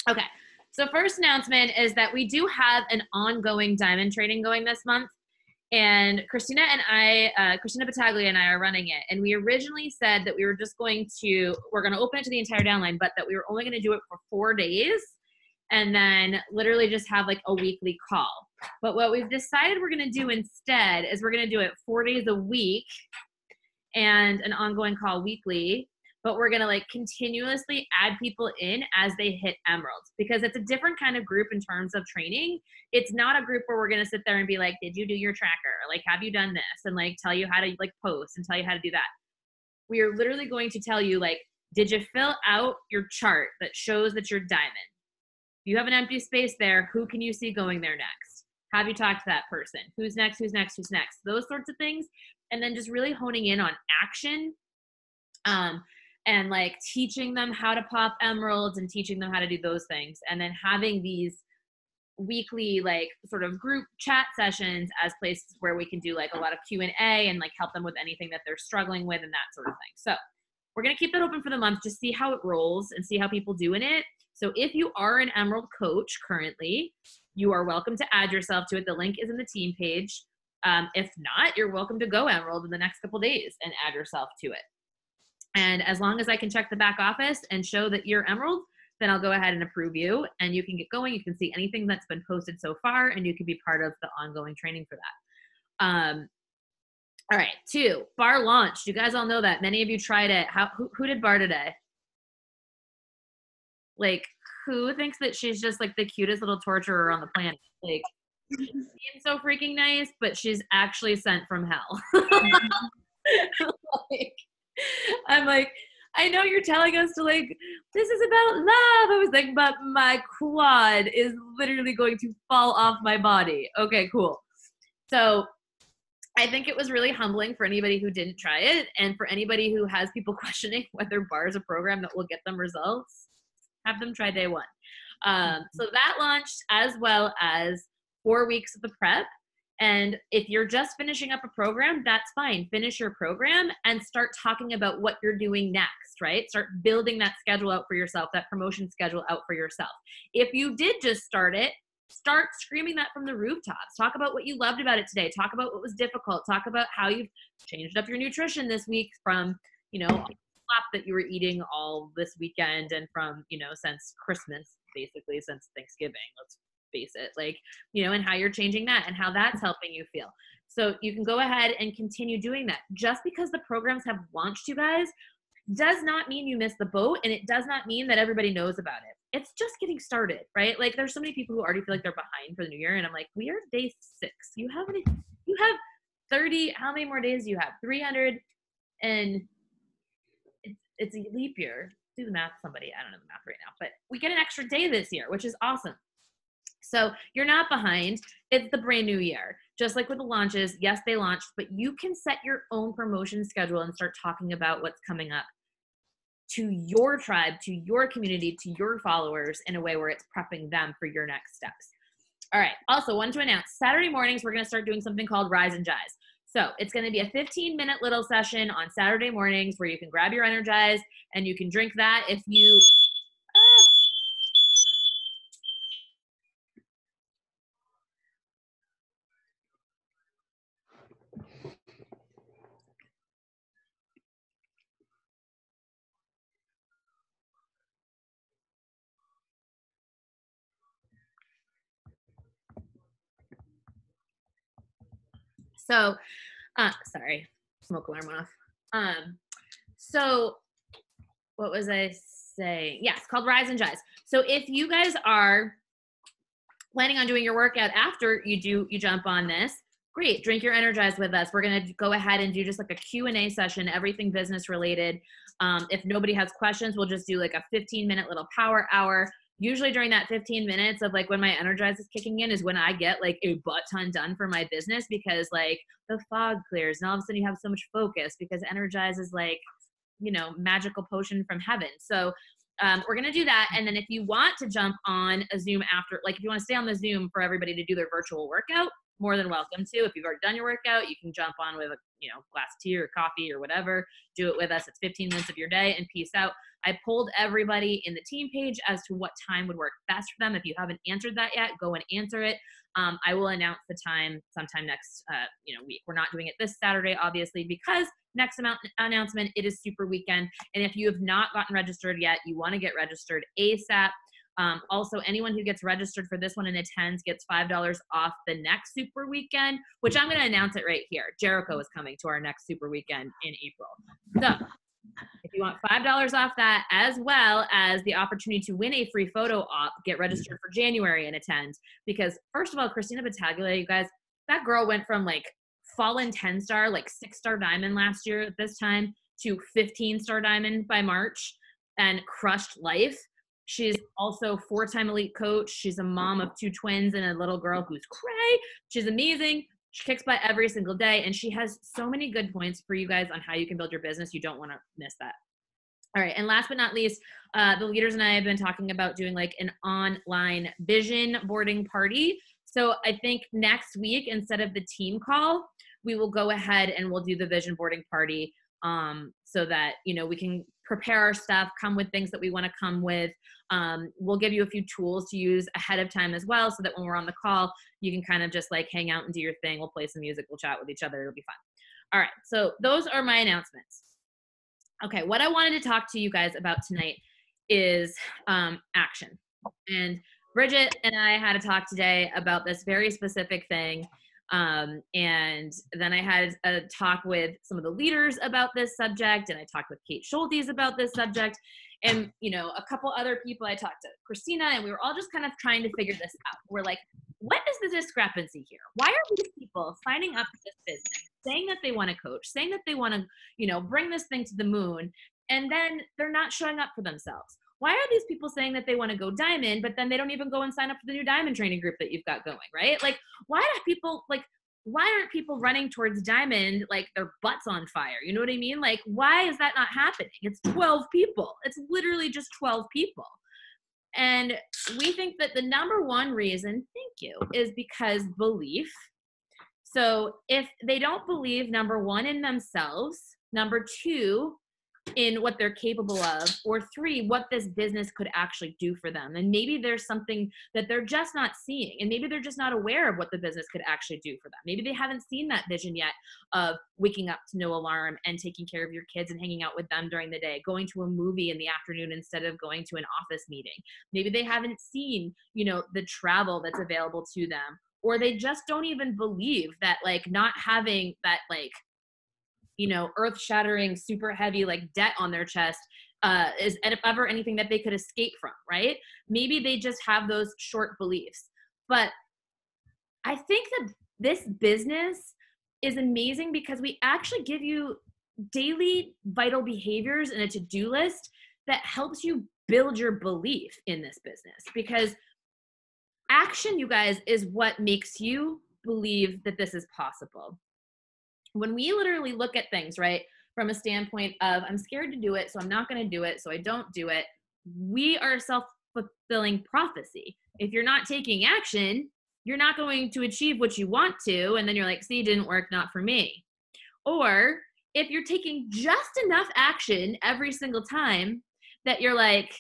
Okay. So first announcement is that we do have an ongoing diamond training going this month. And Christina Battaglia and I are running it. And we originally said that we're going to open it to the entire downline, but that we were only going to do it for 4 days and then literally just have like a weekly call. But what we've decided we're going to do instead is we're going to do it 4 days a week and an ongoing call weekly. But we're going to like continuously add people in as they hit emeralds, because it's a different kind of group in terms of training. It's not a group where we're going to sit there and be like, did you do your tracker? Like, have you done this? And like, tell you how to like post and tell you how to do that. We are literally going to tell you like, did you fill out your chart that shows that you're diamond? You have an empty space there. Who can you see going there next? Have you talked to that person? Who's next? Who's next? Who's next? Those sorts of things. And then just really honing in on action. And like teaching them how to pop emeralds and teaching them how to do those things. And then having these weekly like sort of group chat sessions as places where we can do like a lot of Q&A and like help them with anything that they're struggling with and that sort of thing. So we're going to keep that open for the month, just see how it rolls and see how people do in it. So if you are an emerald coach currently, you are welcome to add yourself to it. The link is in the team page. If not, you're welcome to go emerald in the next couple days and add yourself to it. And as long as I can check the back office and show that you're emerald, then I'll go ahead and approve you and you can get going. You can see anything that's been posted so far and you can be part of the ongoing training for that. All right, 2, bar launch. You guys all know that. Many of you tried it. Who did bar today? Like, who thinks that she's just like the cutest little torturer on the planet? Like, she seems so freaking nice, but she's actually sent from hell. Like, I'm like, I know you're telling us to like, this is about love. I was like, but my quad is literally going to fall off my body. Okay, cool. So I think it was really humbling for anybody who didn't try it. And for anybody who has people questioning whether bar is a program that will get them results, have them try day 1. So that launched, as well as 4 weeks of the prep. And if you're just finishing up a program, that's fine. Finish your program and start talking about what you're doing next, right? Start building that schedule out for yourself, that promotion schedule out for yourself. If you did just start it, start screaming that from the rooftops. Talk about what you loved about it today. Talk about what was difficult. Talk about how you've changed up your nutrition this week from, slop that you were eating all this weekend and from, since Christmas, basically since Thanksgiving. Let's face it, like, and how you're changing that and how that's helping you feel. So you can go ahead and continue doing that. Just because the programs have launched, you guys, does not mean you missed the boat, and it does not mean that everybody knows about it. It's just getting started, right? Like, there's so many people who already feel like they're behind for the new year, and I'm like, we are day 6. You have 30, how many more days do you have? 300, and it's a leap year. Do the math, somebody. I don't know the math right now, but we get an extra day this year, which is awesome. So you're not behind. It's the brand new year. Just like with the launches, yes, they launched, but you can set your own promotion schedule and start talking about what's coming up to your tribe, to your community, to your followers in a way where it's prepping them for your next steps. All right. Also, wanted to announce Saturday mornings, we're going to start doing something called Rise and Jizz. So it's going to be a 15-minute little session on Saturday mornings where you can grab your Energize and you can drink that if you So, sorry, smoke alarm went off. So what was I saying? Yeah, it's called Rise and Jizz. So if you guys are planning on doing your workout after you jump on this, great, drink your Energize with us. We're going to go ahead and do just like a Q&A session, everything business related. If nobody has questions, we'll just do like a 15-minute little power hour. Usually during that 15 minutes of like when my Energize is kicking in is when I get like a butt ton done for my business, because like the fog clears and all of a sudden you have so much focus because Energize is like, magical potion from heaven. So we're going to do that. And then if you want to jump on a Zoom after, like if you want to stay on the Zoom for everybody to do their virtual workout, more than welcome to. If you've already done your workout, you can jump on with a glass of tea or coffee or whatever. Do it with us. It's 15 minutes of your day, and peace out. I polled everybody in the team page as to what time would work best for them. If you haven't answered that yet, go and answer it. I will announce the time sometime next week. We're not doing it this Saturday, obviously, because next announcement, it is Super Weekend. And if you have not gotten registered yet, you want to get registered ASAP. Also, anyone who gets registered for this one and attends gets $5 off the next Super Weekend, which I'm going to announce it right here. Jericho is coming to our next Super Weekend in April. So if you want $5 off that, as well as the opportunity to win a free photo op, get registered for January and attend. Because first of all, Christina Battaglia, you guys, that girl went from like fallen 10-star, like 6-star diamond last year at this time, to 15-star diamond by March, and crushed life. She's also 4-time elite coach. She's a mom of 2 twins and a little girl who's cray. She's amazing. She kicks butt every single day, and she has so many good points for you guys on how you can build your business. You don't want to miss that. All right, and last but not least, the leaders and I have been talking about doing like an online vision boarding party. So I think next week, instead of the team call, we will go ahead and we'll do the vision boarding party, so that, we can prepare our stuff, come with things that we want to come with. We'll give you a few tools to use ahead of time as well, so that when we're on the call, you can kind of just like hang out and do your thing. We'll play some music, we'll chat with each other. It'll be fun. All right, so those are my announcements. Okay, what I wanted to talk to you guys about tonight is action. And Bridget and I had a talk today about this very specific thing. And then I had a talk with some of the leaders about this subject, and I talked with Kate Schultes about this subject, and a couple other people. I talked to Christina, and we were all just kind of trying to figure this out. We're like, what is the discrepancy here? Why are these people signing up for this business, saying that they want to coach, saying that they want to, bring this thing to the moon, and then they're not showing up for themselves? Why are these people saying that they want to go diamond, but then they don't even go and sign up for the new diamond training group that you've got going, right? Like, why aren't people running towards diamond like their butts on fire? You know what I mean? Like, why is that not happening? It's 12 people. It's literally just 12 people. And we think that the number one reason, is because belief. So if they don't believe, number one, in themselves, number two, in what they're capable of, or 3, what this business could actually do for them. And maybe there's something that they're just not seeing, and maybe they're just not aware of what the business could actually do for them. Maybe they haven't seen that vision yet of waking up to no alarm and taking care of your kids and hanging out with them during the day, going to a movie in the afternoon instead of going to an office meeting. Maybe they haven't seen, the travel that's available to them, or they just don't even believe that like not having that like earth-shattering, super heavy, like debt on their chest is ever anything that they could escape from, right? Maybe they just have those short beliefs. But I think that this business is amazing because we actually give you daily vital behaviors and a to-do list that helps you build your belief in this business. Because action, you guys, is what makes you believe that this is possible. When we literally look at things, right, from a standpoint of, I'm scared to do it, so I'm not going to do it, so I don't do it, we are self-fulfilling prophecy. If you're not taking action, you're not going to achieve what you want to, and then you're like, see, it didn't work, not for me. Or if you're taking just enough action every single time that you're like,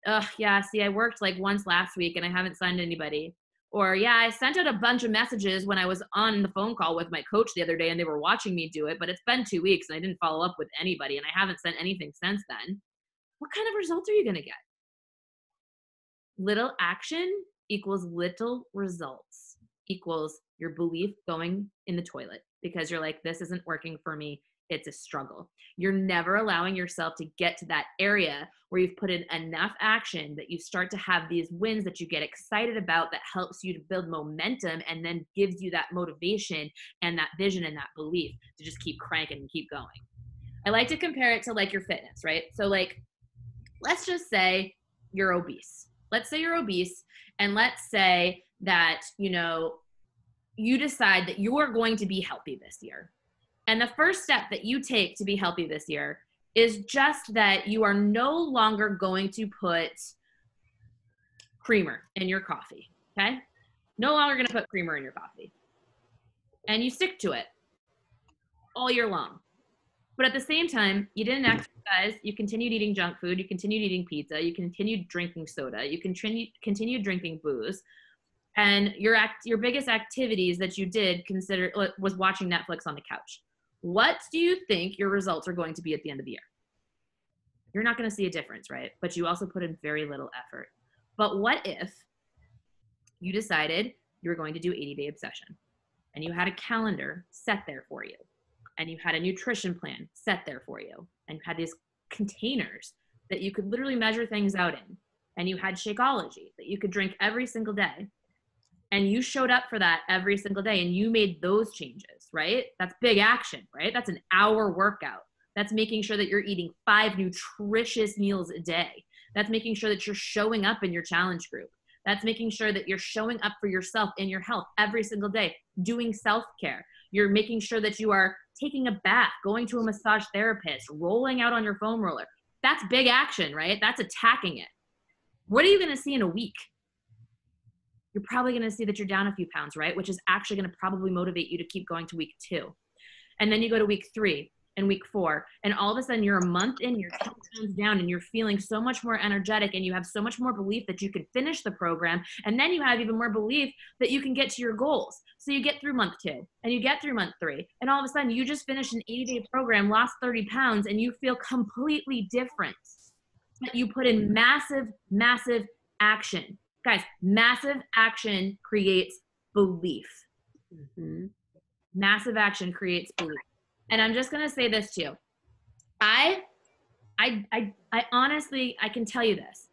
oh, yeah, see, I worked like once last week and I haven't signed anybody. Or, yeah, I sent out a bunch of messages when I was on the phone call with my coach the other day and they were watching me do it, but it's been 2 weeks and I didn't follow up with anybody and I haven't sent anything since then. What kind of results are you going to get? Little action equals little results equals your belief going in the toilet because you're like, this isn't working for me. It's a struggle. You're never allowing yourself to get to that area where you've put in enough action that you start to have these wins that you get excited about that helps you to build momentum and then gives you that motivation and that vision and that belief to just keep cranking and keep going. I like to compare it to like your fitness, right? So like, let's just say you're obese. Let's say you're obese and let's say that, you decide that you're going to be healthy this year. And the first step that you take to be healthy this year is just that you are no longer going to put creamer in your coffee, okay? No longer going to put creamer in your coffee. and you stick to it all year long. But at the same time, you didn't exercise, you continued eating junk food, you continued eating pizza, you continued drinking soda, you continued drinking booze, and your biggest activities that you did was watching Netflix on the couch. What do you think your results are going to be at the end of the year? You're not going to see a difference, right? But you also put in very little effort. But what if you decided you were going to do 80-day obsession, and you had a calendar set there for you, and you had a nutrition plan set there for you, and you had these containers that you could literally measure things out in, and you had Shakeology that you could drink every single day, and you showed up for that every single day, and you made those changes, right? That's big action, right? That's an hour workout. That's making sure that you're eating 5 nutritious meals a day. That's making sure that you're showing up in your challenge group. That's making sure that you're showing up for yourself and your health every single day, doing self-care. You're making sure that you are taking a bath, going to a massage therapist, rolling out on your foam roller. That's big action, right? That's attacking it. What are you going to see in a week? You're probably going to see that you're down a few pounds, right? Which is actually going to probably motivate you to keep going to week 2. And then you go to week 3 and week 4, and all of a sudden you're a month in, you're 10 pounds down, and you're feeling so much more energetic, and you have so much more belief that you can finish the program, and then you have even more belief that you can get to your goals. So you get through month 2, and you get through month 3, and all of a sudden you just finished an 80-day program, lost 30 pounds, and you feel completely different. But you put in massive, massive action. Guys, massive action creates belief. Mm-hmm. Massive action creates belief. And I'm just going to say this to you. I honestly, I can tell you this.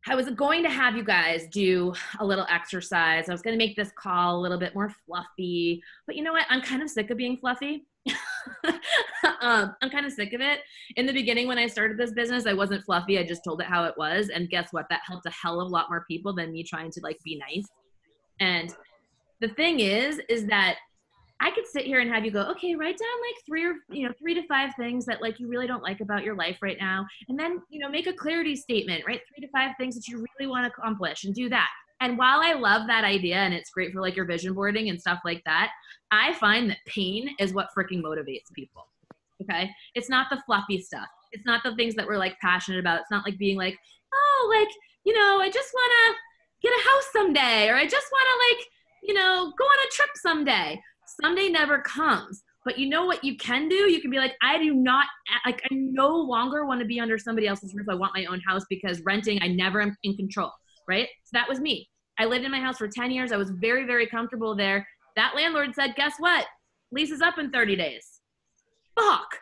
I was going to have you guys do a little exercise. I was going to make this call a little bit more fluffy, but you know what? I'm kind of sick of being fluffy. I'm kind of sick of it. In the beginning, when I started this business, I wasn't fluffy. I just told it how it was. And guess what? That helped a hell of a lot more people than me trying to like be nice. And the thing is that I could sit here and have you go, okay, write down like 3 to 5 things that like you really don't like about your life right now. And then, make a clarity statement, right? 3 to 5 things that you really want to accomplish, and do that. And while I love that idea and it's great for like your vision boarding and stuff like that, I find that pain is what freaking motivates people. Okay. It's not the fluffy stuff. It's not the things that we're like passionate about. It's not like being like, oh, like, I just want to get a house someday, or I just want to like, go on a trip someday. Someday never comes. But you know what you can do? You can be like, I no longer want to be under somebody else's roof. I want my own house, because renting, I never am in control, right? So that was me. I lived in my house for 10 years. I was very, very comfortable there. That landlord said, guess what? Lease is up in 30 days. Fuck,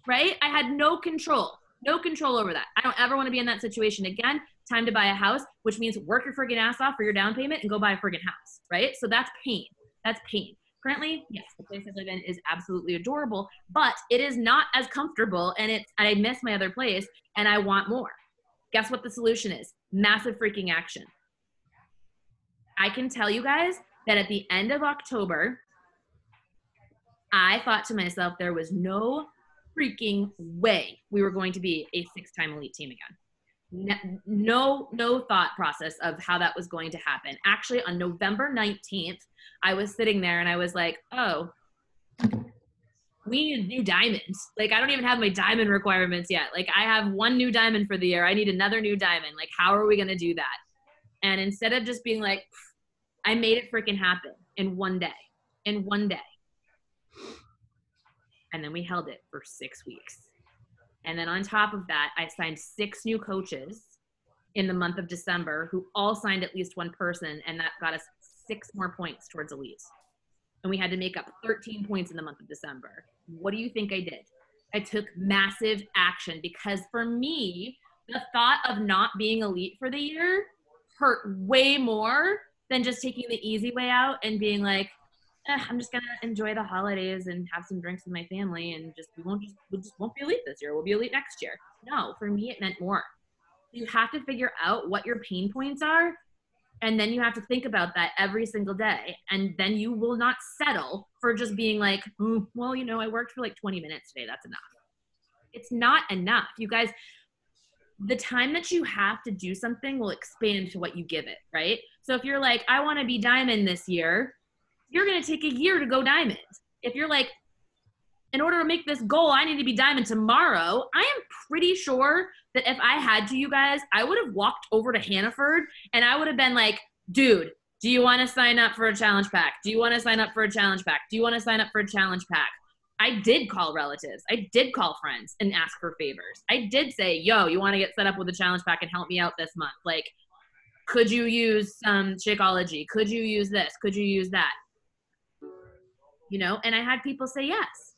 right? I had no control over that. I don't ever want to be in that situation again. Time to buy a house, which means work your friggin' ass off for your down payment and go buy a friggin' house, right? So that's pain. That's pain. Currently, yes, the place I live in is absolutely adorable, but it is not as comfortable, and I miss my other place, and I want more. Guess what the solution is? Massive freaking action. I can tell you guys that at the end of October, I thought to myself there was no freaking way we were going to be a 6-time elite team again. No thought process of how that was going to happen. Actually, on November 19th, I was sitting there and I was like, oh, we need new diamonds. Like, I don't even have my diamond requirements yet. Like, I have 1 new diamond for the year. I need another new diamond. Like, how are we going to do that? And instead of just being like, I made it freaking happen in one day. And then we held it for 6 weeks. And then on top of that, I signed 6 new coaches in the month of December who all signed at least 1 person, and that got us 6 more points towards elites. And we had to make up 13 points in the month of December. What do you think I did? I took massive action, because for me, the thought of not being elite for the year hurt way more than just taking the easy way out and being like, I'm just going to enjoy the holidays and have some drinks with my family, and we just won't be elite this year. We'll be elite next year. No, for me, it meant more. You have to figure out what your pain points are, and then you have to think about that every single day. And then you will not settle for just being like, well, I worked for like 20 minutes today. That's enough. It's not enough. You guys, the time that you have to do something will expand to what you give it, right? So if you're like, I want to be diamond this year, you're going to take a year to go diamond. If you're like, in order to make this goal, I need to be diamond tomorrow, I am pretty sure that if I had to, you guys, I would have walked over to Hannaford and I would have been like, dude, do you want to sign up for a challenge pack? Do you want to sign up for a challenge pack? Do you want to sign up for a challenge pack? I did call relatives. I did call friends and ask for favors. I did say, yo, you want to get set up with a challenge pack and help me out this month? Like, could you use some Shakeology? Could you use this? Could you use that? You know, and I had people say yes.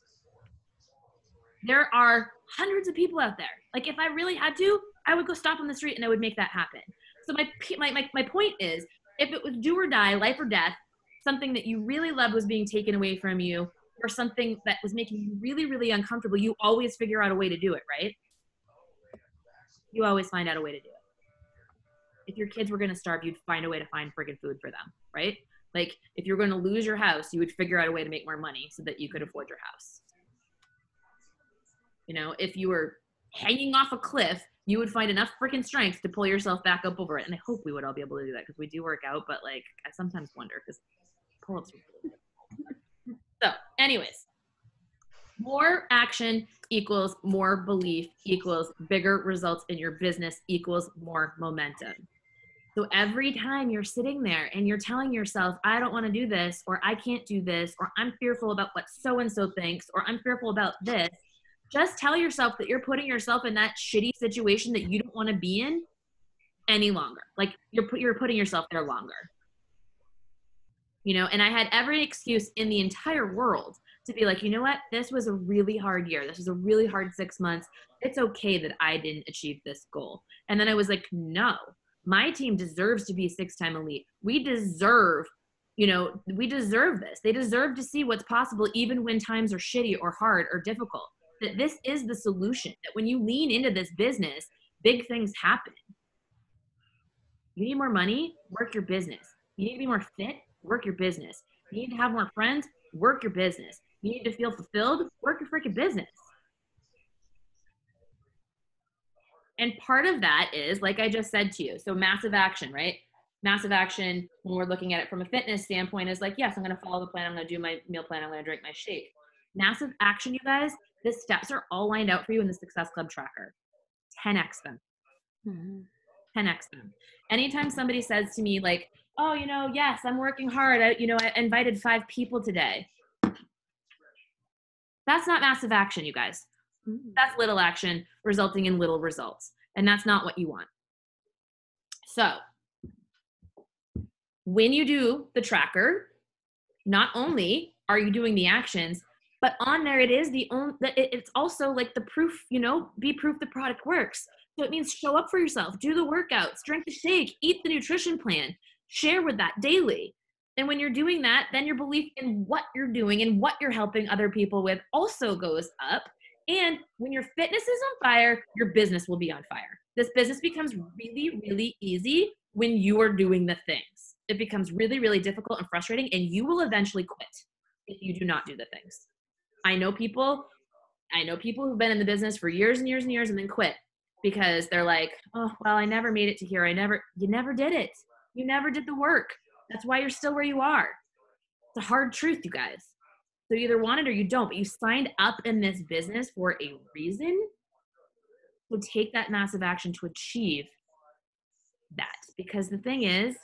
There are hundreds of people out there. Like, if I really had to, I would go stop on the street and I would make that happen. So my point is, if it was do or die, life or death, something that you really loved was being taken away from you, or something that was making you really, really uncomfortable, you always figure out a way to do it, right? You always find out a way to do it. If your kids were going to starve, you'd find a way to find friggin' food for them, right? Like, if you're going to lose your house, you would figure out a way to make more money so that you could afford your house. You know, if you were hanging off a cliff, you would find enough freaking strength to pull yourself back up over it. And I hope we would all be able to do that, because we do work out, but like, I sometimes wonder, because pull-ups. So anyways, more action equals more belief equals bigger results in your business equals more momentum. So every time you're sitting there and you're telling yourself, I don't want to do this, or I can't do this, or I'm fearful about what so-and-so thinks, or I'm fearful about this, just tell yourself that you're putting yourself in that shitty situation that you don't want to be in any longer. Like, you're putting yourself there longer. You know, and I had every excuse in the entire world to be like, you know what? This was a really hard year. This was a really hard 6 months. It's okay that I didn't achieve this goal. And then I was like, no, my team deserves to be 6-time elite. We deserve, you know, we deserve this. They deserve to see what's possible even when times are shitty or hard or difficult. That this is the solution. That when you lean into this business, big things happen. You need more money? Work your business. You need to be more fit? Work your business. You need to have more friends? Work your business. You need to feel fulfilled? Work your freaking business. And part of that is, like I just said to you, so massive action, right? Massive action, when we're looking at it from a fitness standpoint, is like, yes, I'm going to follow the plan. I'm going to do my meal plan. I'm going to drink my shake. Massive action, you guys, the steps are all lined out for you in the Success Club tracker. 10x them. 10x them. Anytime somebody says to me like, oh, you know, yes, I'm working hard. I invited 5 people today. That's not massive action, you guys. That's little action resulting in little results. And that's not what you want. So when you do the tracker, not only are you doing the actions, but on there it's also like the proof, you know, be proof the product works. So it means show up for yourself, do the workouts, drink the shake, eat the nutrition plan, share with that daily. And when you're doing that, then your belief in what you're doing and what you're helping other people with also goes up. And when your fitness is on fire, your business will be on fire. This business becomes really, really easy when you are doing the things. It becomes really, really difficult and frustrating, and you will eventually quit if you do not do the things. I know people who've been in the business for years and years and years and then quit because they're like, oh, well, I never made it to here. You never did it. You never did the work. That's why you're still where you are. It's a hard truth, you guys. So you either want it or you don't, but you signed up in this business for a reason. So take that massive action to achieve that. Because the thing is,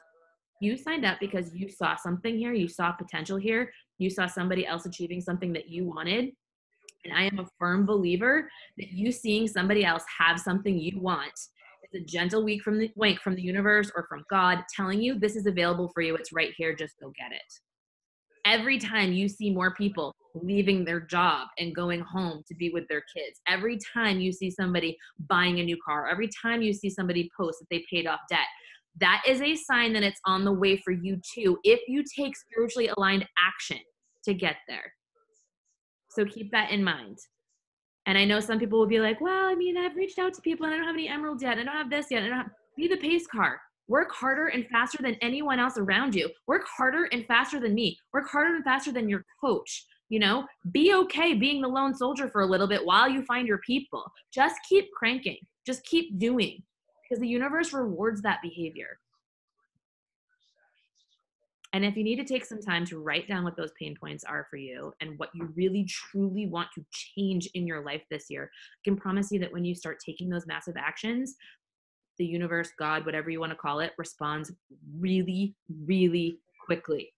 you signed up because you saw something here, you saw potential here, you saw somebody else achieving something that you wanted. And I am a firm believer that you seeing somebody else have something you want is a gentle wink from the universe or from God telling you this is available for you. It's right here. Just go get it. Every time you see more people leaving their job and going home to be with their kids, every time you see somebody buying a new car, every time you see somebody post that they paid off debt, that is a sign that it's on the way for you too, if you take spiritually aligned action to get there. So keep that in mind. And I know some people will be like, well, I mean, I've reached out to people and I don't have any emeralds yet. I don't have this yet. Be the pace car. Work harder and faster than anyone else around you. Work harder and faster than me. Work harder and faster than your coach. You know, be okay being the lone soldier for a little bit while you find your people. Just keep cranking. Just keep doing, because the universe rewards that behavior. And if you need to take some time to write down what those pain points are for you and what you really truly want to change in your life this year, I can promise you that when you start taking those massive actions, the universe, God, whatever you want to call it, responds really, really quickly.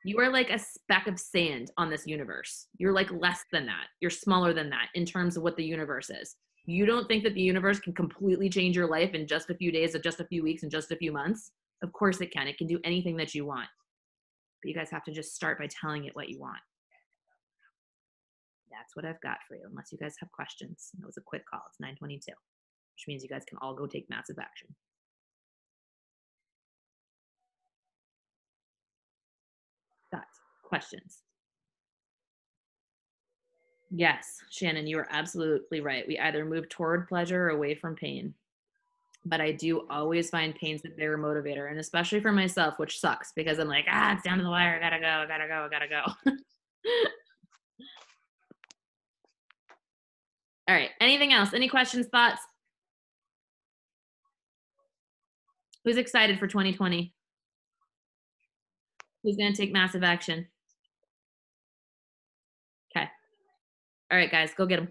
You are like a speck of sand on this universe. You're like less than that. You're smaller than that in terms of what the universe is. You don't think that the universe can completely change your life in just a few days, or just a few weeks, and just a few months? Of course it can. It can do anything that you want. But you guys have to just start by telling it what you want. That's what I've got for you, unless you guys have questions. It was a quick call. It's 9:22, which means you guys can all go take massive action. Thoughts, questions? Yes, Shannon, you are absolutely right. We either move toward pleasure or away from pain. But I do always find pain's a bigger motivator, and especially for myself, which sucks because I'm like, it's down to the wire. I gotta go. I gotta go. I gotta go. All right. Anything else? Any questions, thoughts? Who's excited for 2020? Who's going to take massive action? Okay. All right, guys, go get them.